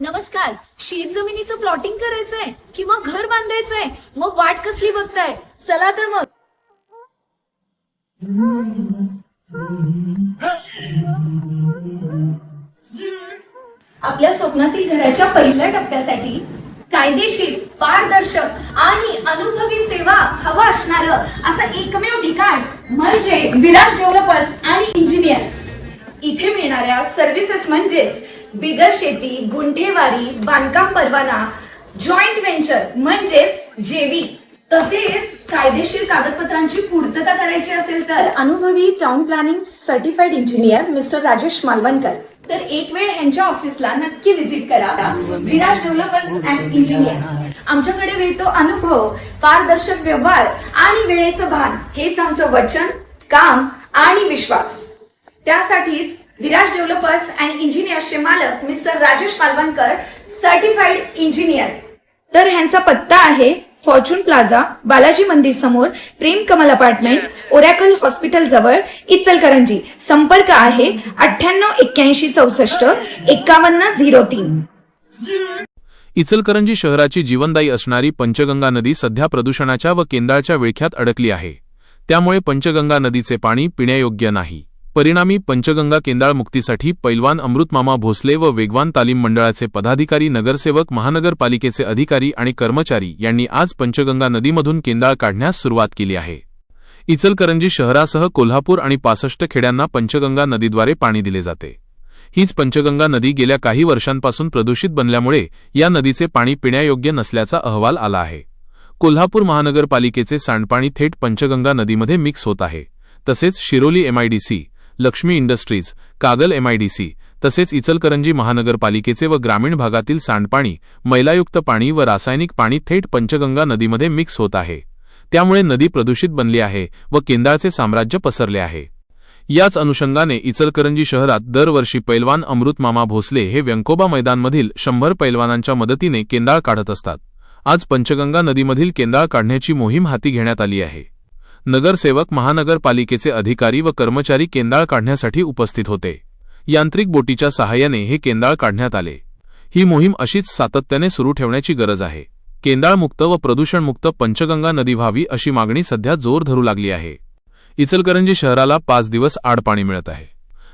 नमस्कार. शेत जमिनीचं प्लॉटिंग करायचंय किंवा घर बांधायचंय, मग वाट कसली बघताय? चला तर मग. आपल्या स्वप्नातील घराच्या पहिल्या टप्प्यासाठी कायदेशीर, पारदर्शक आणि अनुभवी सेवा हवा असणारं असं एकमेव ठिकाण म्हणजे विराज डेव्हलपर्स आणि इंजिनियर्स. इथे मिळणाऱ्या सर्व्हिसेस म्हणजेच बिगर शेती, गुंठेवारी, बांधकाम परवाना, जॉईंट व्हेंचर म्हणजेच जेवी, तसेच कायदेशीर कागदपत्रांची पूर्तता करायची असेल तर अनुभवी town planning certified engineer mister Rajesh Malvankar. तर एक वेळ यांच्या ऑफिसला नक्की व्हिजिट करा. Viraj developers and engineers. आमच्याकडे मिळतो अनुभव, पारदर्शक व्यवहार आणि वेळेचं भान. हेच आमचं वचन, काम आणि विश्वास. त्यासाठीच विराज डेव्हलपर्स अँड इंजिनियर्सचे मालक mister Rajesh Malvankar, certified engineer. तर ह्यांचा पत्ता आहे फॉर्च्यून प्लाझा, बालाजी मंदिर समोर, प्रेम कमल अपार्टमेंट, ओरॅकल हॉस्पिटल जवळ, इचलकरंजी. संपर्क आहे 9881645103. इचलकरंजी शहराची जीवनदायी असणारी पंचगंगा नदी सध्या प्रदूषणाच्या व केंद्राच्या विळख्यात अडकली आहे. त्यामुळे पंचगंगा नदीचे पाणी पिण्यायोग्य नाही. परिणामी पंचगंगा केंद्राळ मुक्तीसाठी पैलवान अमृतमामा भोसले व वेगवान तालीम मंडळाचे पदाधिकारी, नगरसेवक, महानगरपालिकेचे अधिकारी आणि कर्मचारी यांनी आज पंचगंगा नदीमधून केंद्राळ काढण्यास सुरुवात केली आहे. इचलकरंजी शहरासह कोल्हापूर आणि 65 खेड्यांना पंचगंगा नदीद्वारे पाणी दिले जाते. हीच पंचगंगा नदी गेल्या काही वर्षांपासून प्रदूषित बनल्यामुळे या नदीचे पाणी पिण्यायोग्य नसल्याचा अहवाल आला आहे. कोल्हापूर महानगरपालिकेचे सांडपाणी थेट पंचगंगा नदीमध्ये मिक्स होत आहे. तसेच Shiroli MIDC, Lakshmi industries, Kagal MIDC तसेच इचलकरंजी महानगरपालिकेचे व ग्रामीण भागातील सांडपाणी, मैलायुक्त पाणी व रासायनिक पाणी थेट पंचगंगा नदीमध्ये मिक्स होत आहे. त्यामुळे नदी प्रदूषित बनली आहे व केंद्राचे साम्राज्य पसरले आहे. याच अनुषंगाने इचलकरंजी शहरात दरवर्षी पैलवान अमृतमामा भोसले हे व्यंकोबा मैदानमधील 100 पैलवानांच्या मदतीने केंद्राळ काढत असतात. आज पंचगंगा नदीमधील केंद्राळ काढण्याची मोहीम हाती घेण्यात आली आहे. नगरसेवक, महानगरपालिकेचे अधिकारी व कर्मचारी केंद्राळ काढण्यासाठी उपस्थित होते. यांत्रिक बोटीच्या सहाय्याने हे केंद्राळ काढण्यात आले. ही मोहीम अशीच सातत्याने सुरू ठेवण्याची गरज आहे. केंद्राळमुक्त व प्रदूषणमुक्त पंचगंगा नदी व्हावी अशी मागणी सध्या जोर धरू लागली आहे. इचलकरंजी शहराला 5 दिवस आड पाणी मिळत आहे.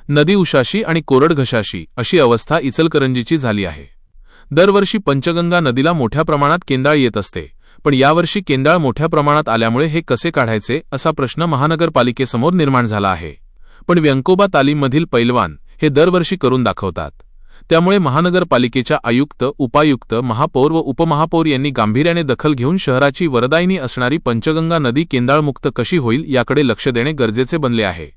नदी उशाशी आणि कोरड घशाशी अशी अवस्था इचलकरंजीची झाली आहे. दरवर्षी पंचगंगा नदीला मोठ्या प्रमाणात केंद्राळ येत असते, पण यावर्षी केंद्राळ मोठ्या प्रमाणात आल्यामुळे हे कसे काढायचे असा प्रश्न महानगरपालिकेसमोर निर्माण झाला आहे. पण व्यंकोबा तालीममधील पैलवान हे दरवर्षी करून दाखवतात. त्यामुळे महानगरपालिकेच्या आयुक्त, उपायुक्त, महापौर व उपमहापौर यांनी गांभीर्याने दखल घेऊन शहराची वरदायिनी असणारी पंचगंगा नदी केंद्राळमुक्त कशी होईल याकडे लक्ष देणे गरजेचे बनले आहे.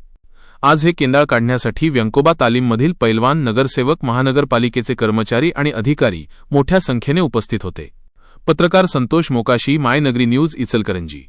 आज हे केंद्राळ काढण्यासाठी व्यंकोबा तालीममधील पैलवान, नगरसेवक, महानगरपालिकेचे कर्मचारी आणि अधिकारी मोठ्या संख्येने उपस्थित होते. पत्रकार संतोष मोकाशी, मायनगरी न्यूज, इचलकरंजी.